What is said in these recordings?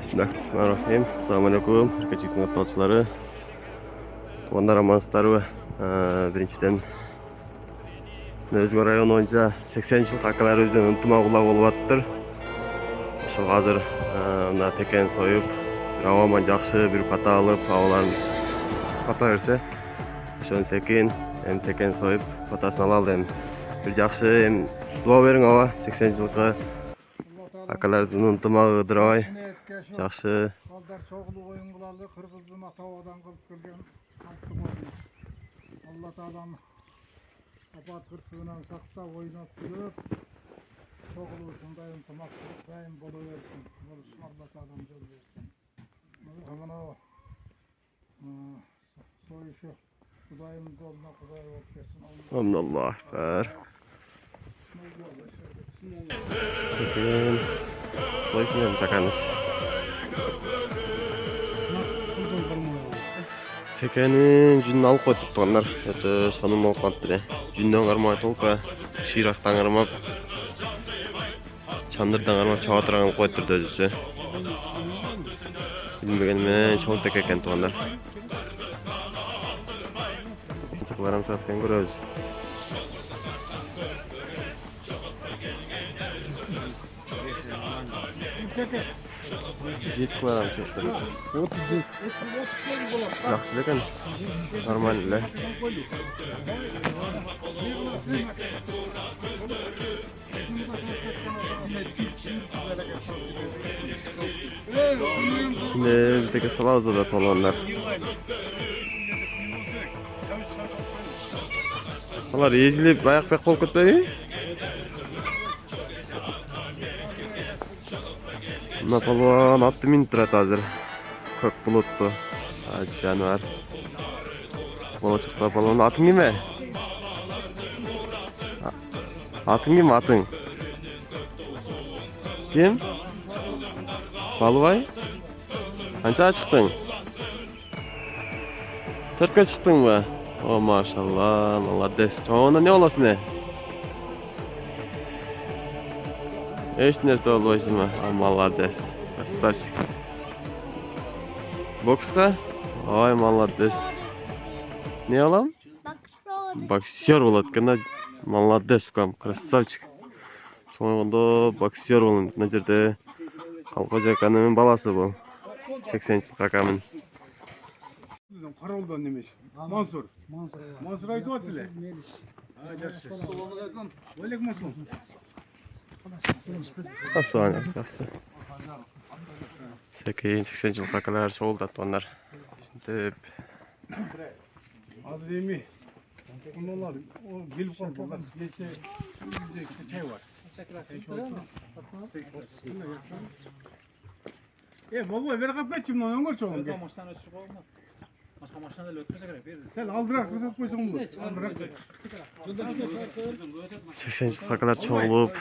Bismillahirrahmanirrahim. Assalamualaikum herkese topçuları. Tuğanlar amansızları birinçiden Özgür rayon boyunca 80 yıl hakalar özden ıntımağıla olup şu hazır mına teken soyup ravaman jakşı bir pata alıp avaların pata verse şonu sekin hem teken soyup patasını alalım hem bir jakşı hem dua verin ava 80 yılga hakalardan ıntımağıdır avay jakşı Balдар çoğulu oyun kılalı Kırgız'ın Atava'dan kılıp gelgen salttım oyunu. Allah Teala'm apat kırsığından sakta oynat durup çoğulu şunday ıntımakçılık daim bolu versin. Olsun Allah Teala'm yol versin. Hemen o soyuşu Kudayım dolma Kuday olup kesin. Allah ekber. Sekin soyuşunu takanız. Tekenin cününü alıp koyduk tuğanlar. Ötü sonum olup kaldı. Cününden karmay tolka, şiraktan karmap, çandırdan karmap çavatıran alıp koydurdu özüsü. Bilmegenime çoğun tek eken tuğanlar. Çıkılarım satken görüyoruz. Jet var am çekti. Yaxşı lekin normal ile. Şimdi bizdeki salazda da tolanlar. Onlar yezilip bayak bek bolup ketpeybi? Buna polvon attı minib turadi hozir. Ko'k bulutlu. Janvar. Bola chiqdi polvon. Ating nima? Ating nima ating? Kim? Balvay? Qancha chiqding? 4ga chiqdingmi? O maşallah, молодец. Çoğunda ne olasın ne? Hiç neresi oldu başıma. Молодец. Красавчик. Bokska? Ay молодец. Ne alam? Boksör болады екен. Молодец, кам. Красавчик. Çoğunda boksör болон. Мына жерде Қалқожа аканын баласы бұл. 80 жыл акамын. Karoldan demiş. Mansur. Mansur aydı o dile. Жақсы. Aleyküm assalam. Aslan, yaxşı. 80 жыл hakalar soğuldu onlar. Şimdi Az değil mi? Onlar o gelip kalktılar. Geçe çay var. Baba ver kapı açayım lan öngör çoğun. Başka maçlarda da ötmese gerek. Sen aldırak tutup koysun bunu. Aldırak. 80 жыл hakalar çoğulup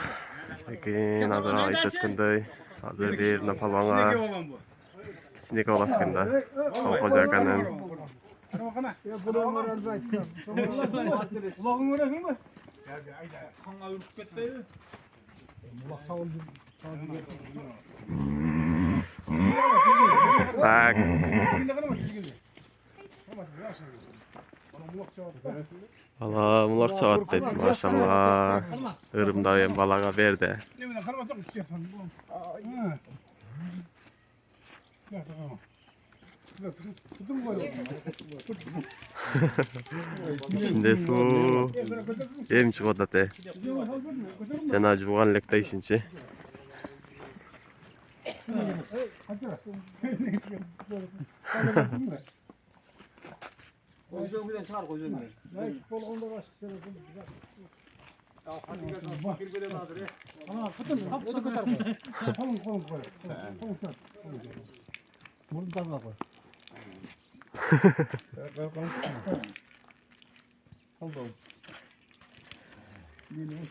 Sekin azara ayttıkınday hazır bir napalvanga sinek olasıkında Қалқожа akanın Kulağın öğrensin mi? Kanğa ürküp ketpeybi? Kulak sağ ol. tak Valla mular çavat dedi maşallah. Irımdayım balaga verdi. İçinde su yem çıkıyordu de. Cana juğan lekte işinci. Koyacağım birden çıkar koyacağım birden.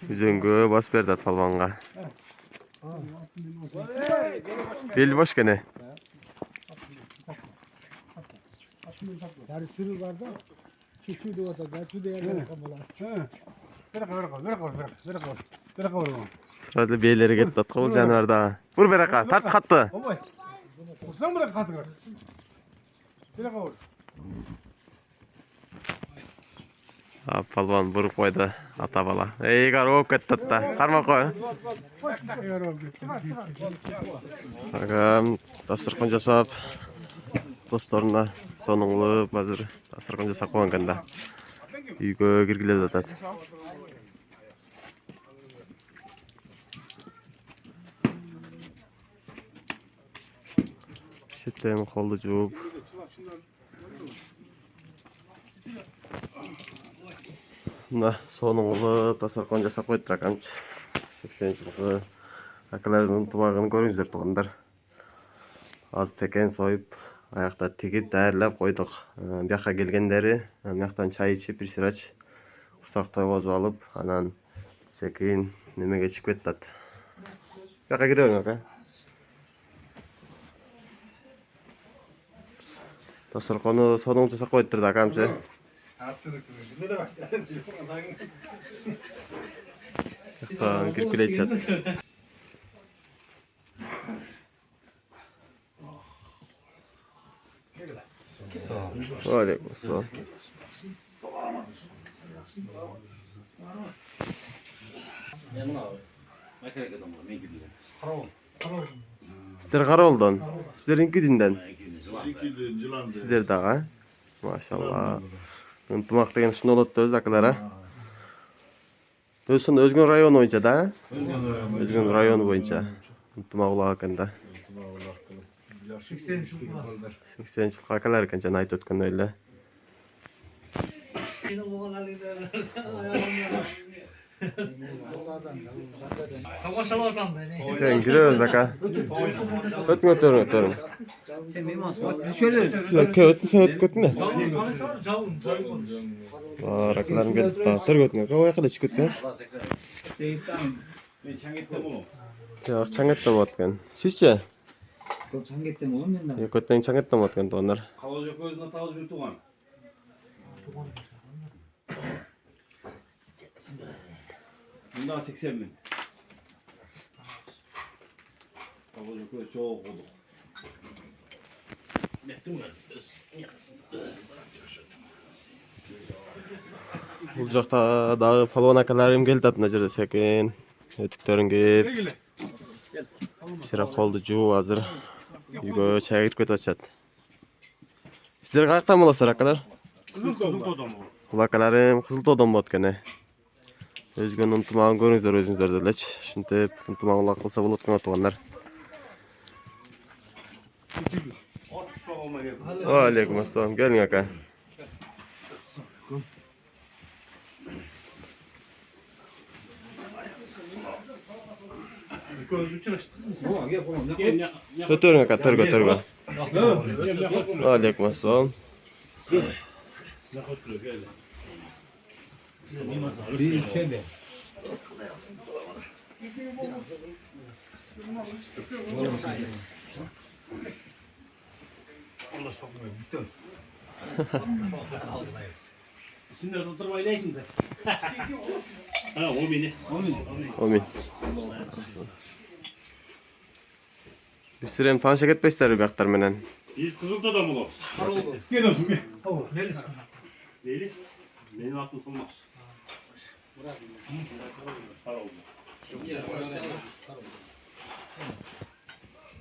Üzüngü bas berdi palvanga. Beli boş gene. Yani sürü var da çeşitli de olsa gerçi de yerlere kapalı. Ver. Sırada beyleri gitti. Kol canavar da. Vur beraka. Tart kattı. Kursan bırak katı var. Şöyle kavur. Palvon burup koydu ata bala. Ey gar olup ketdi da. Karma koy. Agam dasturxon jasap dostlarına sonunglu bazır dasturxon jasap koyanganda. Үйгө киргиле жатат. Şetem koldu жууп. Мына сонуңлу dasturxon жасап койдур акамчы. 80-жылкы акалардын тубагын көрүңүздөр туугандар. Аз текен союп, аякта тигип даярлап койдук. Бияка келгендери мыяктан чай ичип, бир сырач урсак тойгозуп алып, анан секин немеге чыгып кетет. Бияка кире бериң ака. Dasturxonu сонуң жасап койдур да акамчы. Кирип келечет. Алейкум ассалам. Сиздер Каролдон, сиздердин Күдүндөн. Сиздер дагы? Машалла. Ынтымак деген ушундай болот да өз акалар, а? Өзүн Өзгөн району боюнча да? Өзгөн району боюнча. Ынтымак улак экен да. 80 жылкы акалар экен жана айтып өткөндөй эле. Sen giriyoruz aka. Ötün. Sen meymansın. Şöyle. Sen ötme. Rakılarım geldi daha. Tır götüne. Kavaya kadar çıkıyorsunuz. Ben çangettim oğlum. Ya çangettim otken. Sizce? Çangettim oğlum ben de. Ya kötten çangettim otken onlar. Kalacak özüne tavız bir tuğan. Bundan 80 bin. Kalacak öz çok oldu. Nettim ben. Бұл жақта дағы палуан акаларым келді мына жерде секен. Етіктерін кеп. Сирап қолды жуу азыр. Үйгө чай кирип кетип атышат. Сиздер каяктан болосуздар акалар? Kızılto'dan mı? Бул акаларым Кызыл Тоодон болот экен. Өзгөнүн ынтымагын көрүңүздөр өзүңүздөр делечи. Ушинтип ынтымак улак кылса болот экен туугандар. Алейкум ассалам. Келиң ака. Көтөрүң ака, төргө. Алейкум ассалам. Bir şey Şimdi oturmayı ne şimdi? Ha, o beni. Omin. Bir sürem tanışa ketpeysizdерби бияктар менен. Biz Kızılto'dan mı oğlum? Gel olsun gel. Değiliz. Benim aklım solmaz.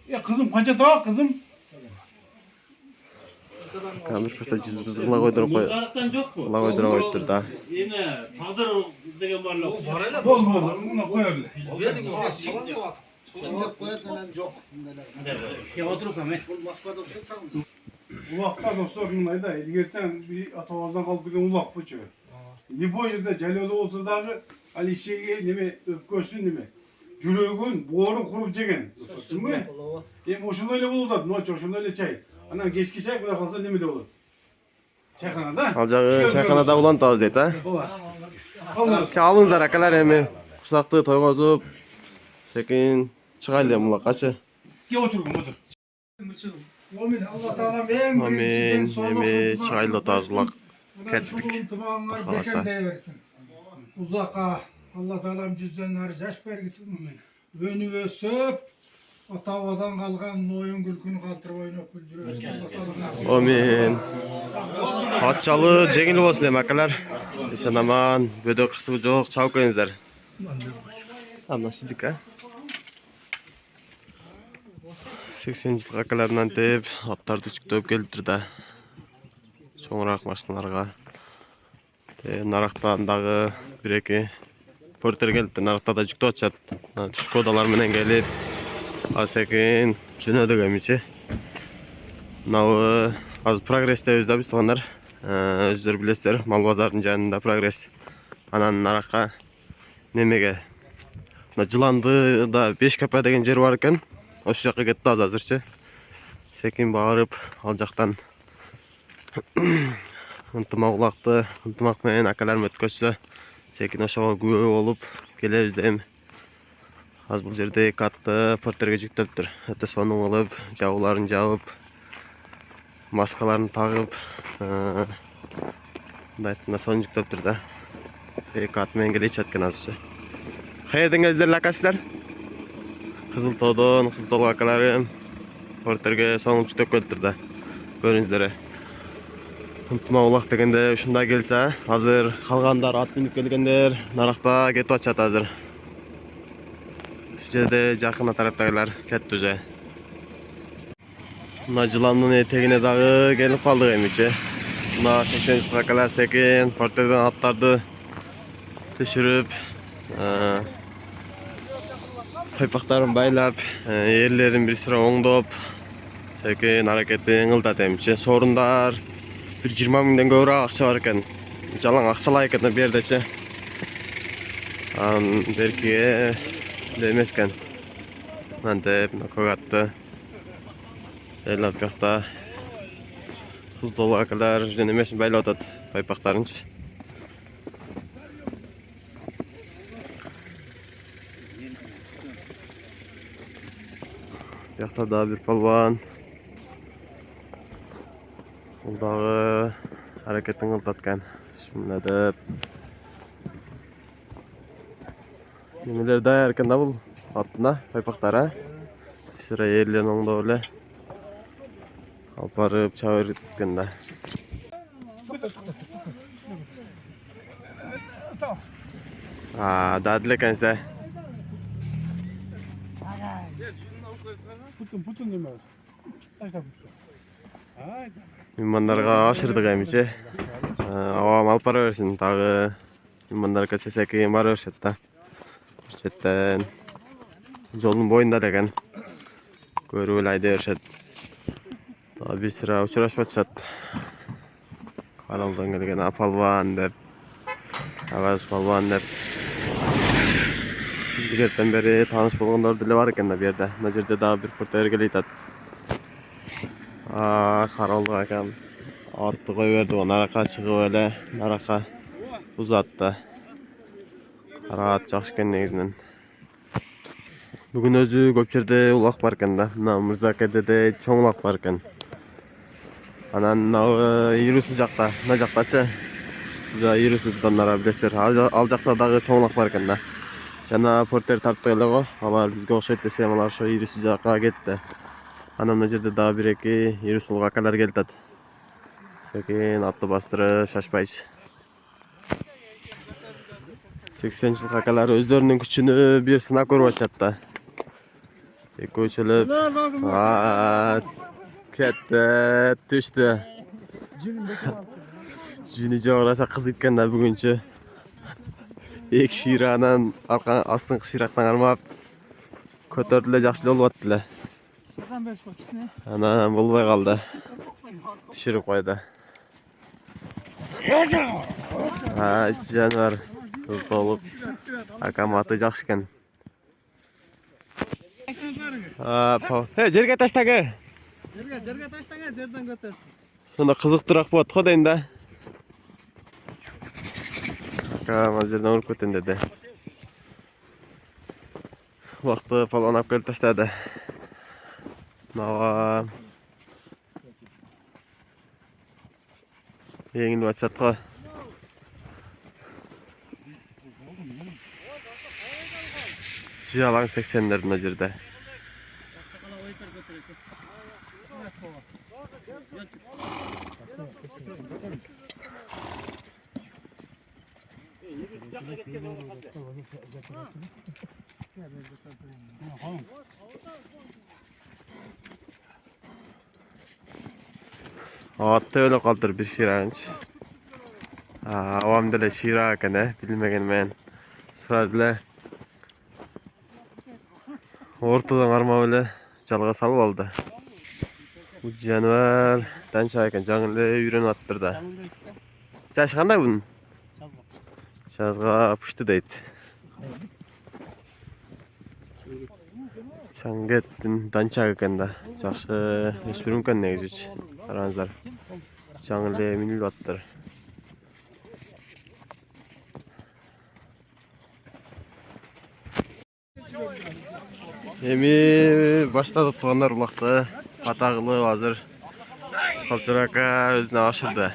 Ya kızım kaça daha kızım? Камыш просто жүзүбүздү кыла койдуруп кой. Muzdarlıktan çok mu? Кыла койдуруп коюптур да. Yine tadır degen varlık. Bol. Buna koy öyle. Ya oturup hemen. Ulakta dostlar bunlar da ilgerten bir atavazdan kalıp giden ulak bu çıkıyor. Libo yerde Celil'de olsa dahi Ali Şehi'ye neme öpkösün neme. Жүрөгүн, боорун куруп жеген. Түшүнбөйбү? Эми ошондой эле болуп атат. Ночу ошондой эле чай. Анан кечки чай кудай калса немеде болот? Чайканада. Ал жагы чайканада улантабыз дейт, а? Ооба. Алыңыздар акалар эми курсакты тойгозуп секин чыгайлы мулакачы. Ке отургум, отур. Амин. Алла Таалам эң Амин. Эми чыгайлы тазылак кеттик. Kalasa. Uzaka Allah Teala'm cüzdanları yaş vergisi önü ösüp ата-бабадан қалған ойын күлкін қалтырып ойнап күлдіресің. Amin. Патшалы жеңіл болсын эми акалар. Ишен аман, бөдө кырсыгы жок, чабып келиңиздер. Ана сиздик, а? 80 жылдык акаларынан деп аттарды жүктөп келиптир да. Чоңураак машиналарга. Нарактан дагы 1-2 портер келиптир. Наракта да жүктөп атышат. Шкодалар менен келип, асекин жөнөдүк эмичи. Мынабы азыр прогресстебиз да биз туугандар. Өздөрү билесиздер, мал базардын жанында прогресс. Анан наракка немеге жыланды да 5 кп деген жер бар экен. Ошол жакка кетти азырчы. Секин барып, ал жактан ынтымак улакты, ынтымак менен акаларым өткөзсө, секин ошого күбө болуп келебиз дейм. Аз бул жерде 2 атты портерге жүктөптүр. Өтө сонун кылып, жабууларын жабып, маскаларын тагып, мындай сонун жүктөптүр да. 2 ат менен келишет экен азырчы. Каерден келиңиздер акасыздар? Кызыл тоодон, Кызыл тоого акаларым портерге сонун жүктөп келиптир да. Көрүңүздөр. Ынтымак улак дегенде ушундай келсе, азыр калгандар ат минип келгендер наракта кетип атышат азыр. Ушул жерде жакын тараптагылар кетти уже. Мына жыландын этегине дагы келип калдык эмичи. Мына 80 акалар секин портерден аттарды түшүрүп, пайпактарын байлап, ээлерин бир sıra оңдоп, секин аракетин ылдат эмичи. Сорундар 120 миңден көбүрөөк акча бар экен. Жалаң акчалай экен бу жердечи. Беркиге эмес экен. Мынтип көк атты байлап жакта Кызыл тоого акалар жөн эмесин байлап атат, пайпактарынчы. Жакта да бир палван. Бул дагы аракетин кылдат экен. Шундай деп. Немелер даяр экен да бул аттына, пайпактары. Сыра ээлерин оңдоп эле алып барып чабып экен да. Дадыл экенсе. Бүтін неме. Меймандарга ашырдык эмичи. Абам алып бара берсин, дагы меймандар келсе секин бара беришет да. Четтен жолдун боюнда экен. Көрүп эле айдай беришет. Бир sıra учурашып атышат. Аралдан келген апалбан деп, агас палбан деп. Бигерден бери тааныш болгондор деле бар экен да бу жерде. Мына жерде дагы бир портер келип атат. Каралдык экен. Атты кой берди, наракка чыгып эле, наракка узатты. Караат жакшы экен негизинен. Бүгүн өзү көп жерде улак бар экен да. Мына Мырзакедеде чоң улак бар экен. Анан Ирусу жакта, мына жактачы. Ирусудан нара билесиздер. Ал жакта дагы чоң улак бар экен да. Жана портер тарттык эле го. Алар бизге окшойт десем, алар ошо Ирусу жакка кетти. Анан мына жерде дагы 1-2 Ирусулук акалар келатат. Секин атты бастырып шашпайчы. 80 жылдык акалар өздөрүнүн күчүнү бир сынап көрүп атышат да. Экөөчөлөп кетти, түштү. Жини жогораса кыз иткен да бүгүнчү. Эки ширанан астыңкы ширактан кармап көтөрдү эле, жакшы болуп аттı эле. Анан болбой калды. Түшүрүп койду. Жаныбар толуп акаматы жакшы экен. Жерге таштагы. Жерге таштаңа, жерден көтөрсүн. Сонда кызыктуураак болот го дейм да. Акам ал жерден уруп кетен деди. Убакты палван алып келип таштады. Мага жеңилип атышат го. Жалаң 80'лер мына жерде. Hatta öyle kaldır bir şiranç. Avamda da şira ekene bilmegen men. Sıradile ortadan arma böyle çalga salıp aldı. Bu canavar dança eken жаңылы үйрөнүп attırdı. Жашы кандай bunun? Жазга пышты дейт. Чаңгеттин данча экен да. Жакшы өспүрүм экен негизичи. Караңыздар. жаңылы минилип аттыр. Эми баштады туугандар улакты. Атагылы азыр Калчырака өзүнө ашырды.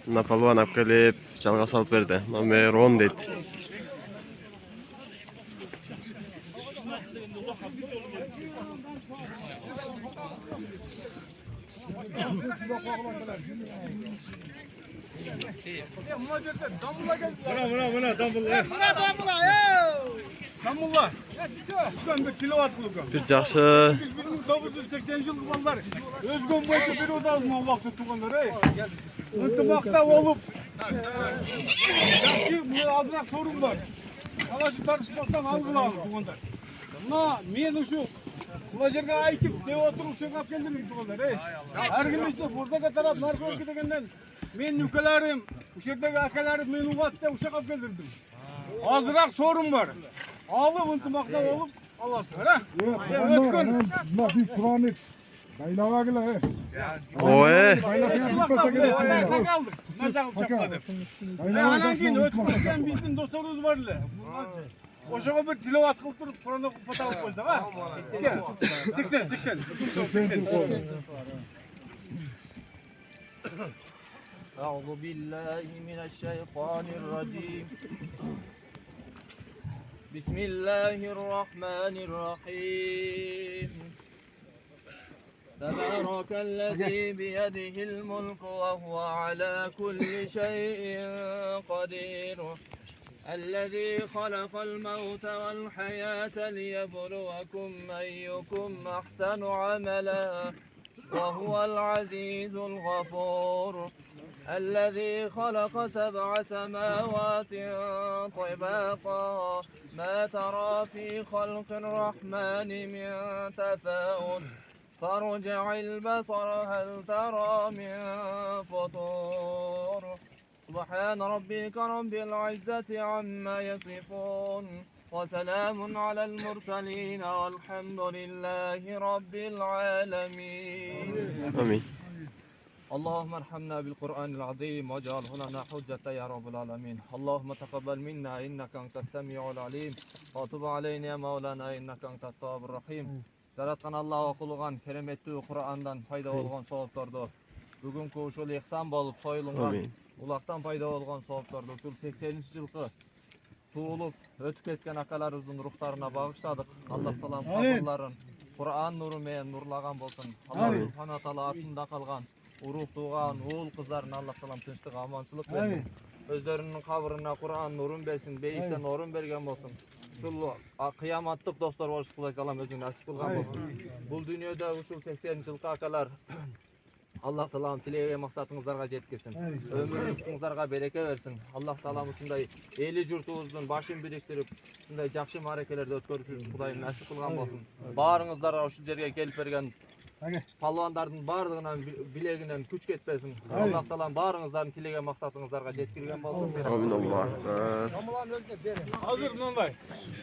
Мына палван алып келип жалга салып берди. Номер 10 дейт. Damullar. Ben bir kilowatt kılıkım. Bir жакшы 1980 yıl ballar. Özgün boyunca bir odalma vakti tuğanlar. Intımakta olup. Yaxşı bu azırak sorun var. Alaşı tartışmaktan algılanır tuğanlar. Men şu bu yerga aytip deb oturup çıkıp geldim tuğanlar. Her gün işte buradaki taraf narkotik degenden men nükelerim, bu yerdeki akalarim men uvatda uşak geldirdim. Azırak sorun var. Alıp ıntımakta olup Allah'ın ha? Ötkün. Bak bir Kur'an-ı Baylava gele he. Oy. Baylasına bitmese gele. Tak aldık. Mesela uçakladım. Anan keyin ötkün bizim dostlarımız vardı. Oşağa bir tilavat kılıp durup Kur'an'ı patalıp koydu ha? 80. أعوذ بالله من الشيطان الرجيم بسم الله الرحمن الرحيم تبارك الذي بيده الملك وهو على كل شيء قدير الذي خلق الموت والحياة ليبلوكم أيكم أحسن عملا وهو العزيز الغفور الذي خلق 7 سماوات طباقا ما ترى في خلق الرحمن من تفاوت فارجع البصر هل ترى من فطور سبحان ربك رب العزة عما يصفون وسلام على المرسلين والحمد لله رب العالمين Amin. اللهم ارحمنا بالقرآن العظيم واجعله لنا حجة يا رب العالمين اللهم تقبل منا إنك أنت السميع العليم وتب علينا يا مولانا إنك أنت التواب الرحيم Жараткан Аллах окулган кереметтүү Курандан пайда болгон соопторду бүгүнкү ушул ихсан болуп союлунган улактан пайда болгон соопторду ушул 80-жылкы туулуп өтүп кеткен акаларыбыздын рухтарына багыштадык. Аллах таалам кабырларын Куран нуру менен нурлаган болсун. Аллах субхана таала артында калган урук тууган уул кыздарын Аллах таалам тынчтык аманчылык берсин. Өздөрүнүн кабырына Куран нурун берсин, бейиштен орун берген болсун. Ушул кыяматтык достор болуш Кудай таалам өзүн насип кылган болсун. Бул дүйнөдө ушул 80-жылкы акалар Аллах таалам тилеген максатыңыздарга жеткирсин. Өмүрүңүздарга береке берсин. Аллах таалам ушундай эли журтубуздун башын бириктирип, ушундай жакшы мааракелерди өткөрүшүн Кудай насип кылган болсун. Баарыңыздарга ушул жерге келип берген палвандардын баардыгынан билегинен күч кетпесин. Аллах таалам баарыңыздардын тилеген максатыңыздарга жеткирген болсун. Amin Allah. Hazır mınday.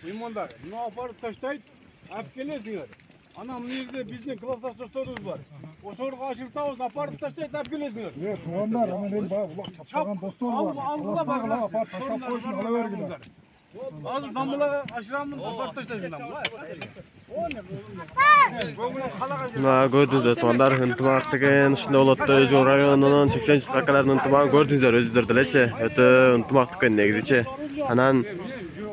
Uymanlar. Bunu aparıp taştayıp hep gelesiniz. Anam nerede bizim klasdaş dostlarımız var. O soruğa aşırtağız aparıp taştayıp hep gelesiniz. Evet, Kur'anlar ama benim ulak çapçagan dostum var. Algıla bak. Allah apar taşak koysun alıver gider. Hazır damla aşıramın aparıp taştayın. Mına gördünüzдөр туугандар ынтымак деген ушундай болот да Өзгөн районунун 80-жылкы акаларынын ынтымагын көрдүңүздөр өзүңөр делечи. Өтө ынтымактуу экен негизичи. Анан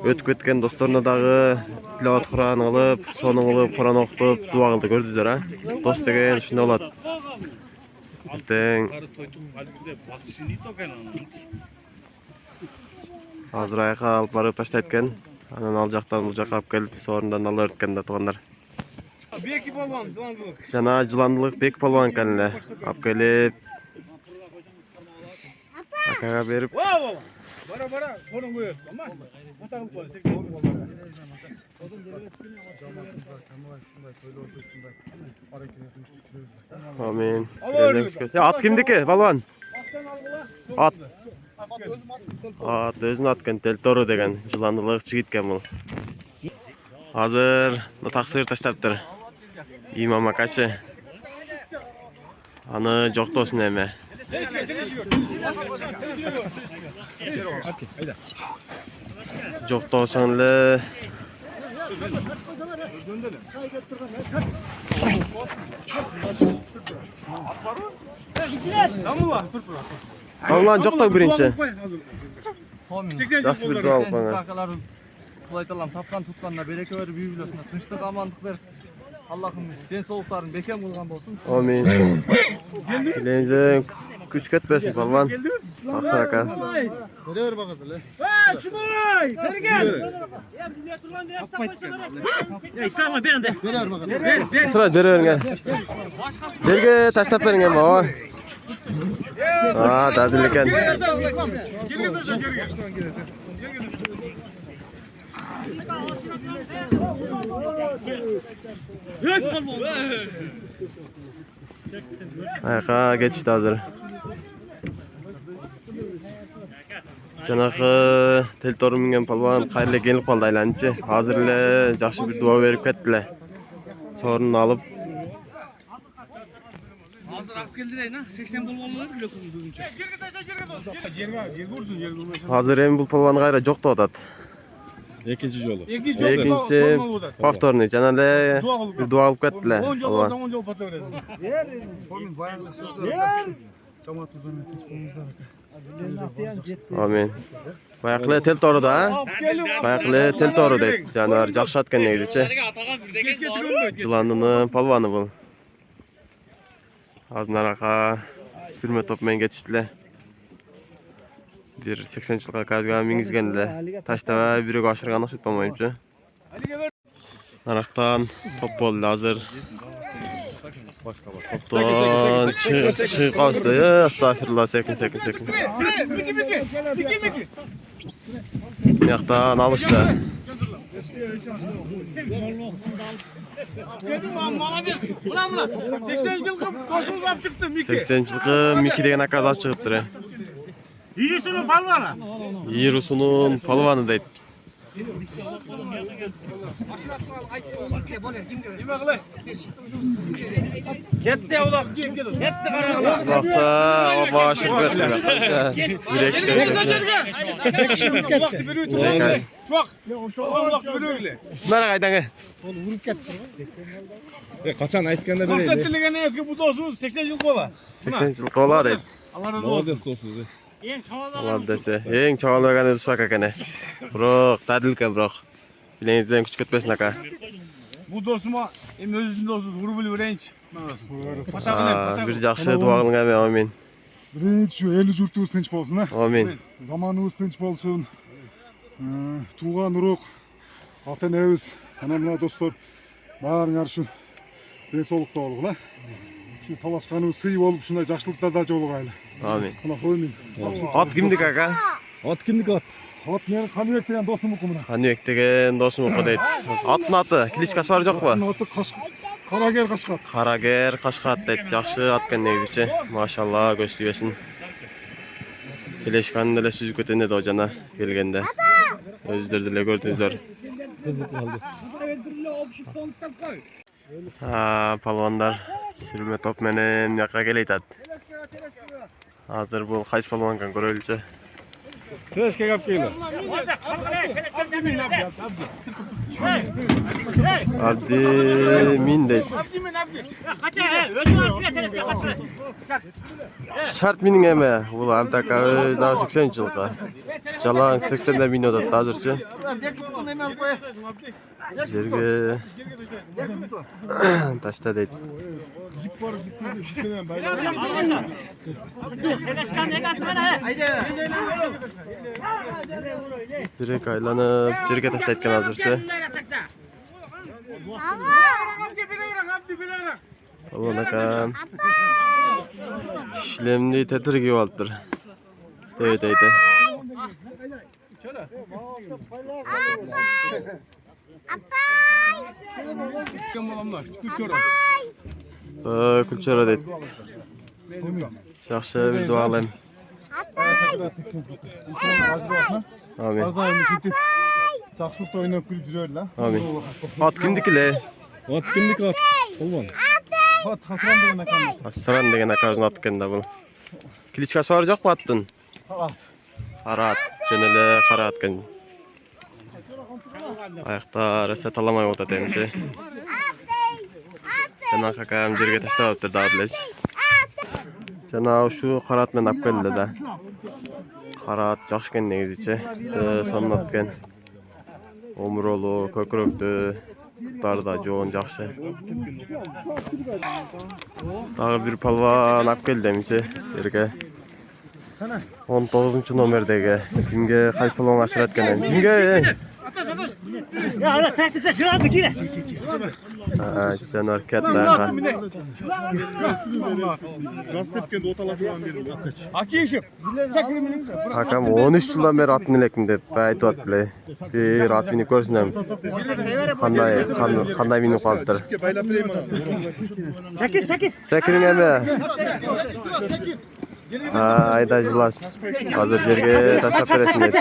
Өтүп кеткен досторuna дагы тилават Кур'ан кылып, сонун кылып, Кур'ан окутуп, дуа кылды, көрдүңүздөр а? Дос деген ушундай болот. Эртең азыр айка алып барып таштайт экен. Анан ал жактан бул жакка алып келип, сорундан ала берген да туугандар. Беки балван, Жана жыландылык бек полбон экен эле. Алып келип акага берип, Бара, сонун көйөт. Ама, атагыл кой, 80 балдар. амин. Ат кимдики, балбан? Ат. Ат өзүнүн аты экен, Телтору деген жыландылык жигит экен бул. Азыр таксыр таштаптыр. Имам акачы. Аны жоктосун эме. Жоктосоң эле Балбан жокток биринчи. Жакшы бир жол алып Акаларыбыз Кулай Таалам тапкан тутканына береке берип, үй бүлөсүнө тынчтык, амандык берип, Аллахым ден соолуктарын бекем кылган болсун. Амин. Элеңизден күч кетпесин балбан. Таксыр ака. Бере бер багат эле. Шумай! Берген! Сама беренде. Бере бер багат. Sıra бере бериңе. Жерге таштап бериңе баба. Дадыл экен. Айка geçişti hazır. Жанагы Телтору менен палван кайра келип калды айланчы. Азыр эле жакшы бир дуа берип кетти эле. Сорун алып. Азыр алып келдирейин, 80 болгонлор бүлөкүн бүгүнчө. Жерге урсун, жерге урмайсың. Азыр эми бул палван кайра жоктоп атат. Экинчи жолу. Экинчи повторный жана эле бир дуа алып кетти эле. 10 жол пата бересиң. Onun bayanlı sözleri cemaatımızdan ötesi konumuzdan Амин. Баякылы Телтору да, баякылы Телтору дейт. Жаныбар жакшы ат экен негизичи. Жыландынын палваны бул. Азыр ака сүрмө топ менен кетишти эле. Бир 80 жылга казга мингизген эле. Таштабай бирөөгө ашырган окшойт болмоймчу. Нарактан топ болду азыр. Топтон чыгып калышты. Астагфирулла, секин. Мияктан алышты. Молодец. Мына 80 жылкы досуңуз алып чыкты, Мики. 80 жылкы Мики деген аказ алып чыгыптыр. Ирисунун балваны. Ирусунун палваны дейт. Кетти улак. Кетти карагыла. Вакта башы берди. Юректе. Çok. Ошол убакты берөгүлө. Нара кайдаңы? Качан айтканда Мақсат тилеген эски бу досуңуз 80 жыл бола. 80 жыл кола дейт. Алла разы болсун. досуңуз. Алар десе, эң чабалбаган өзү Ушак экен. Бирок дадыл экен бирок. Билеңизден күч кетпесин ака. Бу досума эми өзүнүн досу уруп эле берейинчи. Бир жакшы дуа кылың эми, амин. Биринчи эли журтубуз тынч болсун, Амин. Заманыбыз тынч болсун. Тууган урук, ата энебиз, анан мына достор баарыңар ушу ден соолукта болгула. Şu талашканыбыз сый болуп, ушундай жакшылыктарда жолугайлы. Амин. Мына коймун. Ат кимдики ака? Ат кимдики ат? Ат менин Каныбек деген досумдуку мына. Каныбек деген досумуку дейт. Аттын аты кличкасы бар жокпу? Аттын аты Карагер Кашкат. Карагер Кашкат дейт. Жакшы ат экен негизичи. Машалла, көз тийбесин. Келешканын эле сүзүп кетен эди жана келгенде. Өздөрү деле көрдүңүздөр. Кызык калды. Палвандар сүрмө топ менен жакка келейт ат. Азыр бул кайсы палван экен көрөлүчү. Keşke kap geliyor. Abdi min deydi. Şart minin eme. Bul Abdaka daha 80 жылга. Жалаң 80 min odат азырчы. Жерге ташта дейт. Direkt aylanıp жерге таштайт экен азырчы. Алло накам. Шлемни тетир кийип алыптыр. Дейт. Күлчөрө дейт. Жакшы бир дуа кылайм. Амин. Жақсылықта ойнап күліп жүрер ла. Амин. Ат кимдики эле? От кимдики ат? Болмон. Хат Хасран деген акам. Астран деген акабыздын аты экен да бул. Кличкасы бар жокпу аттын? Кара ат. Жөн эле кара ат экен. Аяктар эсе таламай отот эмчи. Жана какам жерге таштап атты дагы элеч. Жана ушу кара ат менен алып келди да. Кара ат жакшы экен негизичи. Сонун ат экен. Омуролу, көкүрөктүү, буттары да жоон жакшы. Дагы бир палван алып келди эмчи жерге. 19 номердеги. Кимге кайсы палван ашырат экен? Кимге? Ya ana taktise şurada gire. Жанар кеттага. Газ тепкен оталап жүргөн бери. Akişim. Sakırımın. Акам 13 жылдан бери ат минелекмин деп айтып атты эле. Бир ат минип көрсүнөм. Кандай минип калыптыр. Байлап берейин ана. Sakit. Секириң эме. Айда жылаш. Азыр жерге таштап бересиң деп.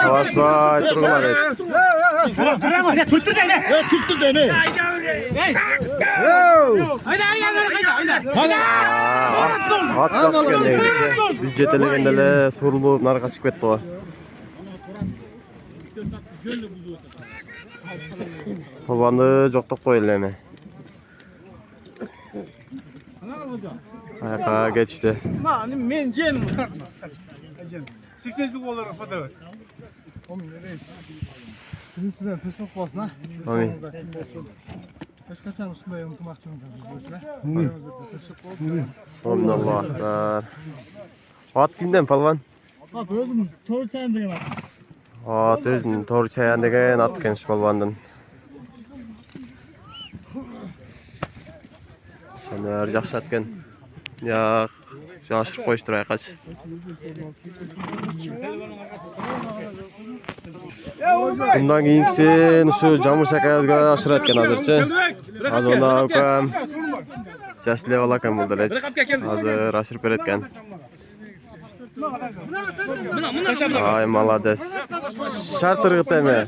Талашпай тургула дейт. Ат жакшы экен негизи. Биз жетелегенде эле сурулуп нарга чыгып кетти го. Балбанды жоктоп эле эми. Аяка кетишти. Men jenim. 80 yıl olur fotoğraf. Birinchisidan tinchlik bo'lsin ha. Amin. Hech qachon shunday unutmoqchimiz bo'lsa. Amin Alloh akbar. Ат kimden palvan? Bak o'zim to'rchayan degan. Ат өзүн Торчаян деген ат экен palvandын. Жанар жакшы ат экен. Я жашырып коюштур айкач. Bundan kийинкисин ушу жамыр сакабызга ашырат экен азырчы. Азыр мына укам жаш эле бала экен бул делеч. Азыр ашырып берет экен. Ay молодец. Шарт ыргыт эме.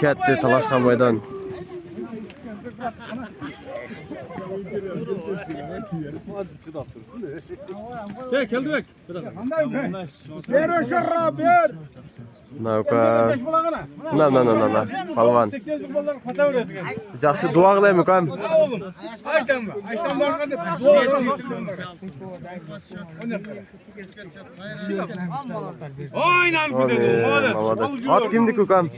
Ketти талашкан бойдон. Keldik. Nauka. Na. Palvan. Жакшы дуа кылайм укам. Ayştan barga dep. Oynan bir de. Молодец. Ат кимдики укам?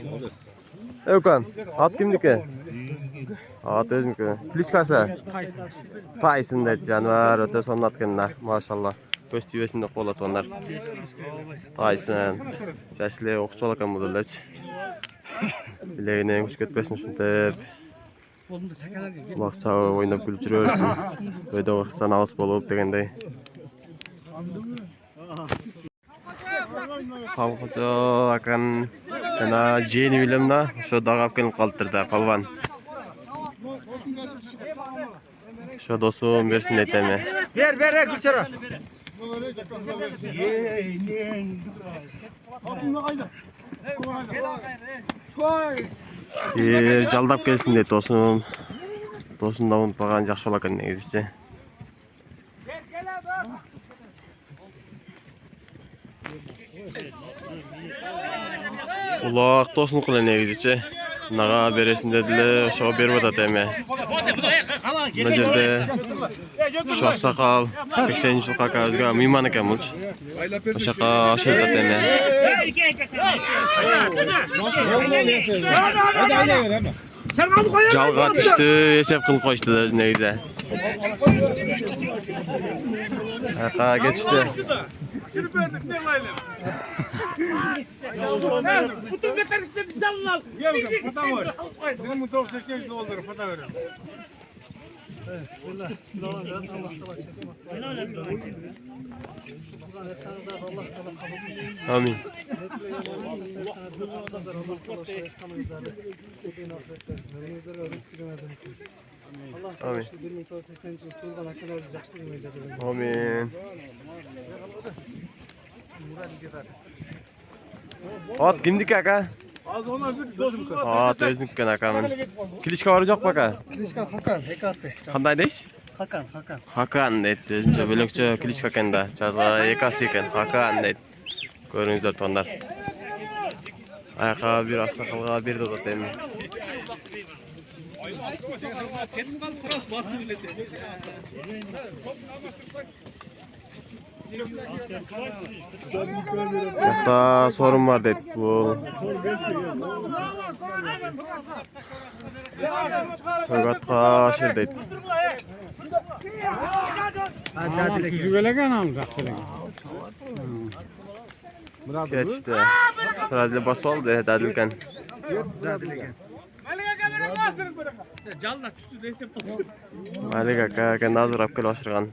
Укам. Ат кимдики? Ат өзүнүкү. Кличкасы? Тайсон дейт жаныбар, өтө сонун ат экен да. Машалла. Көз тийбесин деп болот ондар. Тайсон. Жаш эле окчол экен бул элечи. Билегинен күч кетпесин ушинтип. Убакча ойноп күлүп жүрөбүз. Өйдө кырсан алыс болуп дегендей. Камкожо акан Jana jeni bilem da, şu dağa alıp kelip kaltırdı palvan. Şu dostum bersin etemi. Ver Gülçara. Jaldap kelsin deyip dostum. Dostum da unutmagan jakşı bolar ekan negizçe. Ulaq dostum kıla negizçe. Naga beresin dediler, oşağa berip atat eme. Mına jerde şu aksakal 80 jıl kaka özgü mıyman eken bulç. Oşağa aşırı atat eme. Jalga tişti, esep kılıp koştu da negize. Aka geçti. Şunu verdik ne layla? Bütün mekanizmi bizden al. Gel bakalım fata var. Benim bu 98 dolar fata ver. Bismillah. Amin. Amin. Amin. At kimdik aka? Az ona bir dostum. At özünükken akamın. Kilişka var yok baka? Kilişka Hakan, Hekası. Qanday deyish? Hakan. Hakan deydi. O'zimcha bo'lakcha Kilishka ekanda. Chazg'a ekasi ekan. Hakan deydi. Ko'ringizlar tonlar. Ayaqa bir oqsoqolga berdi o'taymi. Ketib qoldi sırası basib biladi. Yoqda sorun var deydi. Bu To'gatqa ashir deydi. Ketishdi. Sirajli bosoldi dadilkan. Canla düştü neyse. Malik aka nazar olib kelib oshirgan.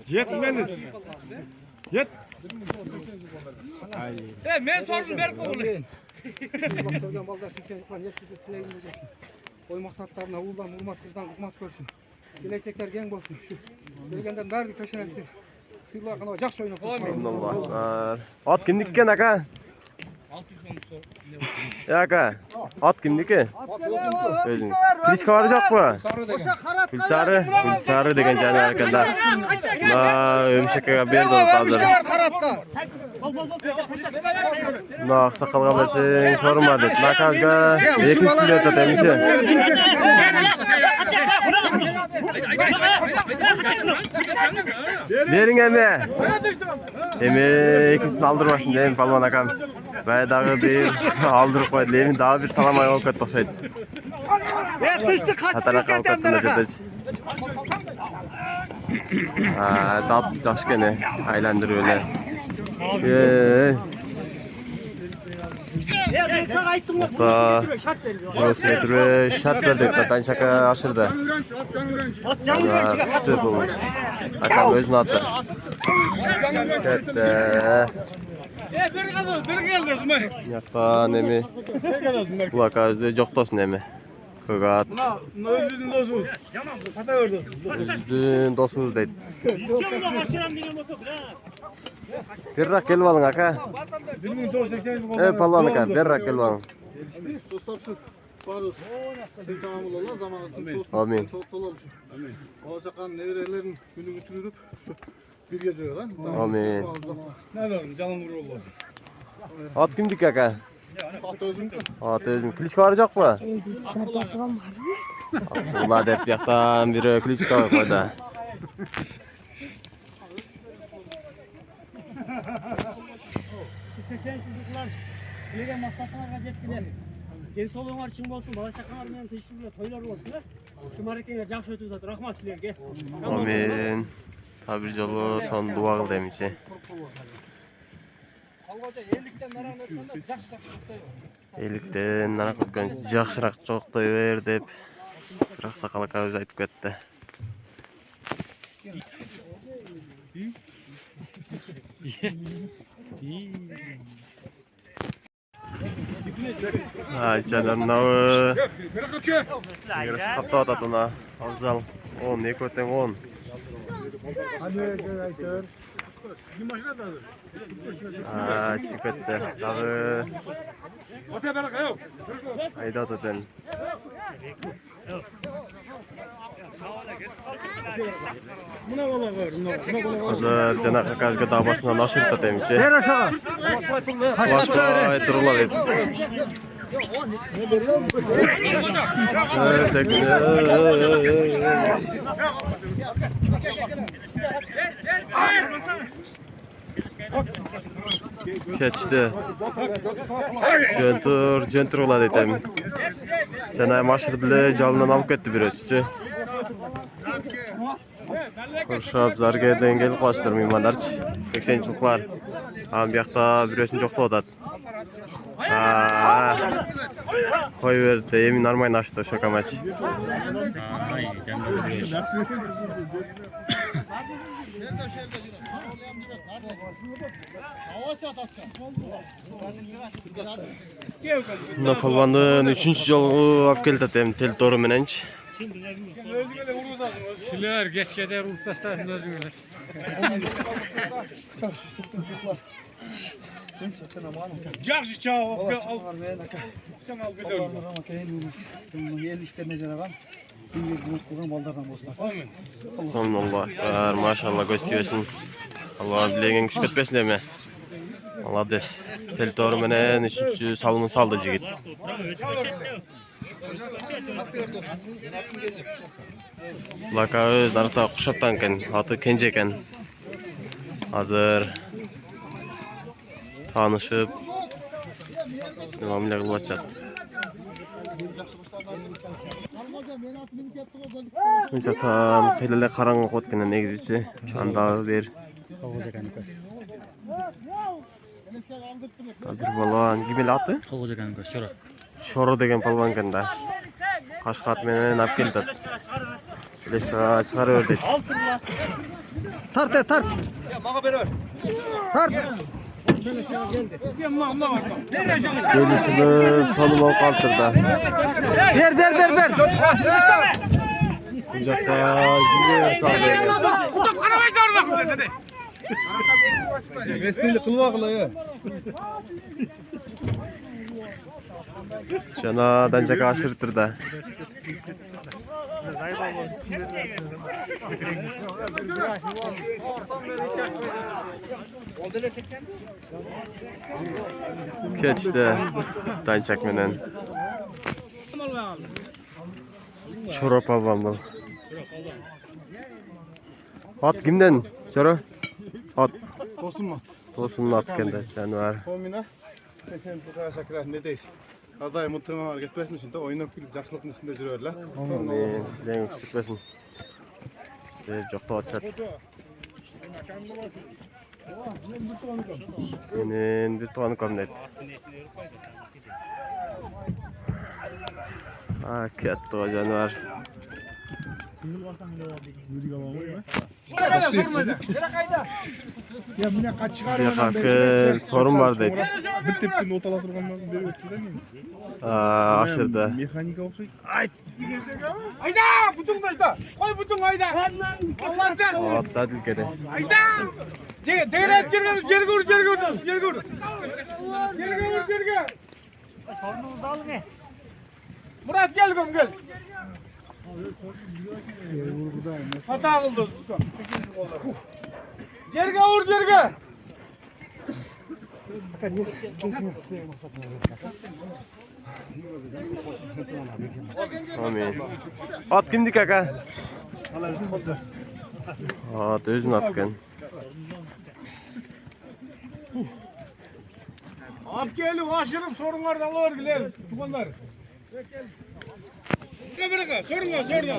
Yetmeniz. Yet. Men sordum berip qo'ying. Bakırgan balдар 80 yıldan yetkisi tileyim diyeceksin. Oy maksatlarına uğurdan hurmat kızdan hizmet görsün. Gelecekler gen bolsun. Şu gelgenden bari köşelensin. Sığırlar kanava jakşı oynap. Allahu At kimdikken aka? 600 so'm sor. Ya aka. At kimdiki? O'zing. Kilishka varacak mı? Gülsarı degan jana ekanda. Ma ömşekaga berdi hozir. Ma oqsoqolga bersang sorun var deb. Nakazga ikkinchisi o'tadi Bering eme. Eme ikkinchisini aldırmasın deyim palvan akam. Baydağı bir aldırıp koydu. Emin daha bir talamay olup ketdi o'xshaydi. Yetişti kaçıp ketdi. Dap жақсы kene aylandır öyle. Hatta burası metroya şart verdik. Ben şaka aşırdı. Düştü bu. Akam özünü attı. Ketdi. Bir geldi Zumay. Yakta nemi. Bu aka özü joktosun nemi. Kogat. Buna özünün dostu. Fata verdi. Özünün dostunuz deydi. Berrak kelip alın aka. 1980 Palvan aka, berrak kelip alın. Dostlar şu barız. Sen tamam olalım zamanında. Amin. Toplamış. Amin. Olacakan nevrelerin günü geçirip şu bir gece lan. Amin. Ne oldu canım vurur oldu. At kimdik aka? At özüm. At özüm. Kilişka varacak mı? Biz dörtte var mı? Ulan dep yaktan biri kilişka koydu. Yegen maksatlarga жеткилер. Ден соолугуңар чың болсун, бала чакаңар менен тынчтык тойлор болсун. Şu маrekenge жакшы өтүп жатыр. Рахмат силерге. Amin. Tabi jolu son dua kıl demişi. Elikten narak ötken jakşırak çoqtoy ver dep. Birak sakal aka özü aytıp ketdi. Canım navı. Kapta atatına. Avzal 10, ne köten 10. Şikette. Sağı. Ayda ataten. Hazır cana kakazga dağ başına naşır tatemçi. Ver aşağı. Başka etrular et. Keçti. Jöntur ola dedim. Cana maşır bile jalından alıp ketdi bir özçü. Kurşap zarga dengel koşturmayım mandarç. 80-çılıklar. Am buyakta bir özün joktu odat. Koy verdi, emin armayın açtı şoka maç. Bunda palvanın 3. jolu apkel tatem tel toru menenç. Şiler geç gider ultaştarsın özüngüler. Yaxşı çağ al. Sen al Allah, maşallah gösteriyorsun. Allah bilegen güç kötmesin deme. Allah des. Tel toru menen 3. salımın saldı jigit. Laka öz narta kuşaptan ken, atı Kence eken. Hazır tanışıp muamele kılıp atacak. Neyse tam telele karanlık ötkenden egzici. Anda bir bir balon gibi atı. Şoro degen palvan kenda. Kaşkat menen ap keldi. Leşka çıkarıyor. Tart. Gelisini salım kaldırdı. Ver. Kucakta gibi sağlıyor. Kutup karamayız orada dedi. Vesneli kılvakla ya. Cana dancaka aşırtırdı. Keçti dancak menen. Çorap almam bu. At kimden? Çora? At. Tosun at kende canavar. Omina. Sen bu kadar sakrar ne deysin? Aday mutlama var getmesin için de oynayıp gülüp jakşılıkın üstünde жүрörler. Amin. Den çıkmasın. Jokta atacak. Menen bir tuanı komnet. Ketdi o canavar. Ya mine kaç Yakakı sorun var dedi. Bir tepki not ala turganlardan beri ötürdü miyiz? Aşırdı. Mekanika okşayt. Ayda butun taşta. Koy butun ayda. Allah der. Atla dilkede. Ayda. Değeret geri gur. Murat gel. Hata kıldı. Cerge vur. Amin. At kimdi kaka? At özün atken. Ab gelip aşırıp sorunlardan alır gidelim. Tumanlar.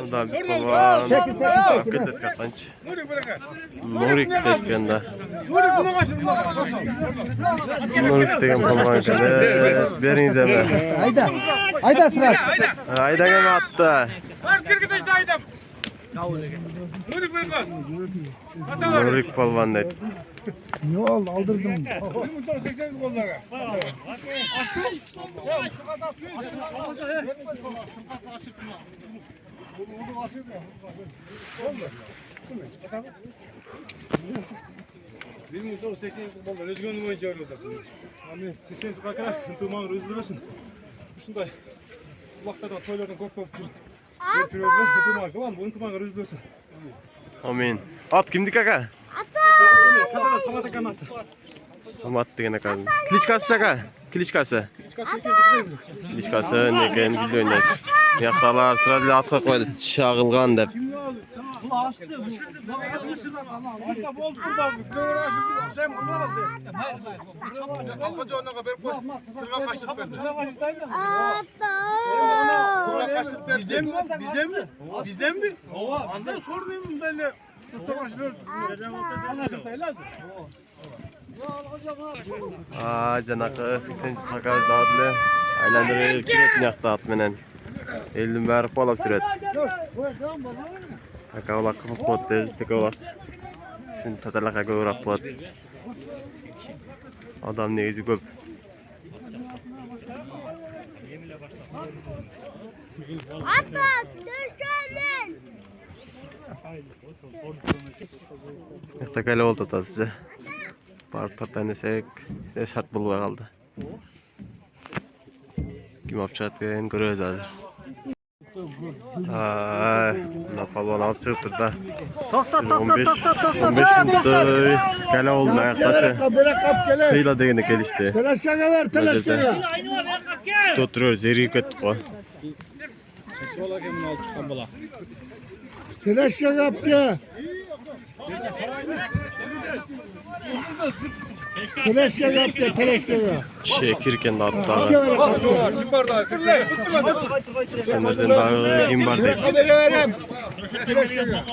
Burada bir palvan. Kettet katanç. Nurik tetkende. Nurik degen palvan kende. Beriniz eme. Ayda sıra. Ayda gemi attı. Var kırgıdaşta ayda. Nurik polvon deydi. Ne oldu aldırdım. Özgün boyunca öyle oldu. Hani 80 kalkarak tümağın özgürlüsün. Şunday. Kulaklardan toylardan kopup getiriyorlar. Tümağın tamam bunun tümağın özgürlüsün. Amin. At kimdi kaka? Kadar salata kanat. Samat degene kadın. Kliçkası çaka. Kliçkası. Kliçkası neken bildi oynaydı. Yaktalar sırada atqa koydu. Çağılgan dep. Bizden mi? Andan sormayayım ben de. Mustafa Şürür. Janakı 80 takaz dağıtlı. Aylandırı kiretin yakta at menen. Elin bari kolap süret. Takavla kısık pot tez. Takavla. Şimdi tatalaka göğrak pot. Adam neyizi köp. Yaktakale oldu tasıca. Park tanesek şart bulmaya kaldı. Kim yapacak diye görüyoruz hadi. Napalon alıp çıktı da. 15 minutda kale oldu yaklaşık. Kıyla degene gelişti. Telaşkaga ver telaşkaga. Oturuyor zeri kötü o. Telaşkaga yaptı. Telaşkaga yaptı telaşkaga. Şekirken de attı. Senlerden daha kim var değil. Haberi verem. Telaşkaga.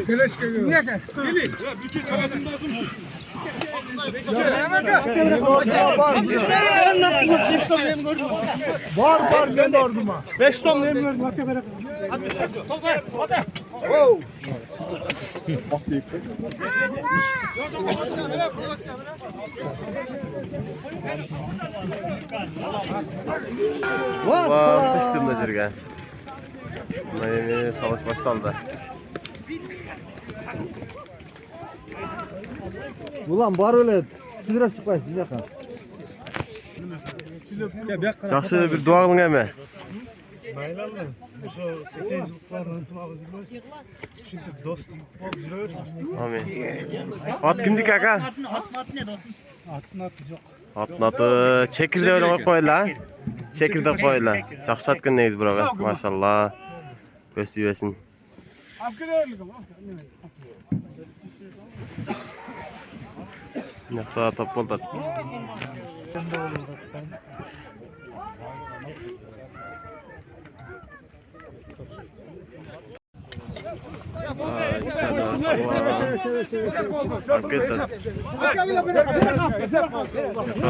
Telaşkaga. Niye? Bütün çabasını lazım. Var ben orduma. 5 ton nem gördüm. Hadi beraber. Var düştüm de jirge. Miami savaş başlandı. Ulan var öyle. Sizler çıkmayın siz yakın. Жақсы bir dua kılın eme. Maylallar. Şu 80 yıllıkların tımağızı bilmez. Şimdi dostum olup жүрüyoruz. Amin. At kimdi kaka? Atın ne dostum? Atın atı yok. Atın atı çekirde öyle koyup koyla. Çekirde koyla. Жақсы atqın neyiz buraga. Maşallah. Göstü yesin. Yakta top oldu.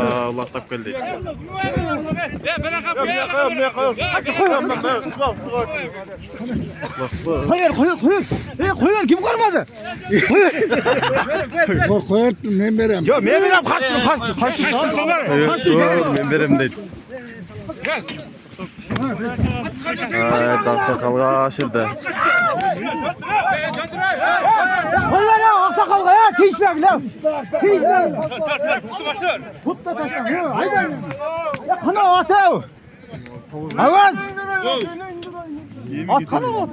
Allah tap geldi. Koyar kim koymadı? Koyar ben verem. Yo ben verem kaçtı. Ben verem deydi. Aksakalga aşırdı. Koyar ya aksakalga ya tişbek lan. Tişbek. Tut da başla. Haydi. Ya kana atı. Avaz. At kana at.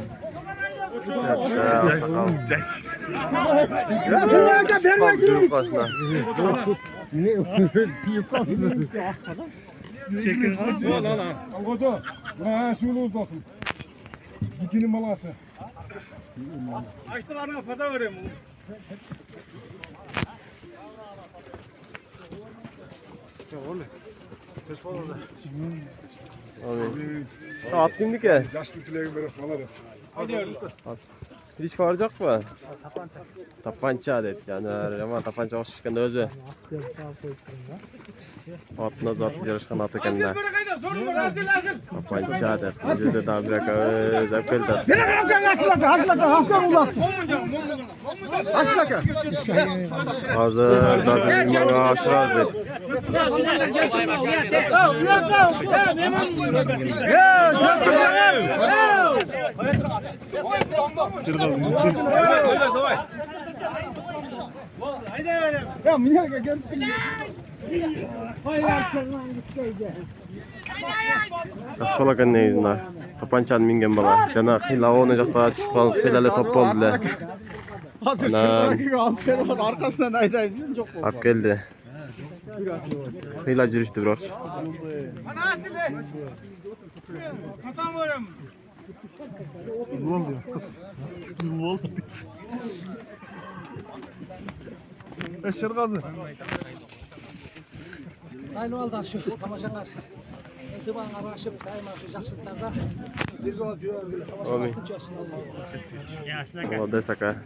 Algoca, buna şunu olsun. Dikinin malası. Açtılarına fada vereyim. At kimdi ki? Yaşlı tüleğin böyle falan. Hadi yavrum. Hiç varacak mı? Tapanca dedi yani ama tapanca okşuşken özü. Atına zatı yarışkan atı kendine. Tapanca dedi. Bizi de daha bir zevk geldi. Hazır da bir manga aşırı dedi. Şolakan ne yüzünden? Tapançan mingen bala. Jana hila oynayacaklar, düşüp kalıp hilale top oldular. Anam. Arkasından aydayın çok oldu. Hak geldi. Hila жүрüştü biraz. Aynı oldu şu tamaşalar. Tıban araşıp daima şu jakşıklarda bir yol jürgülü Amin. tamaşalar. O da saka.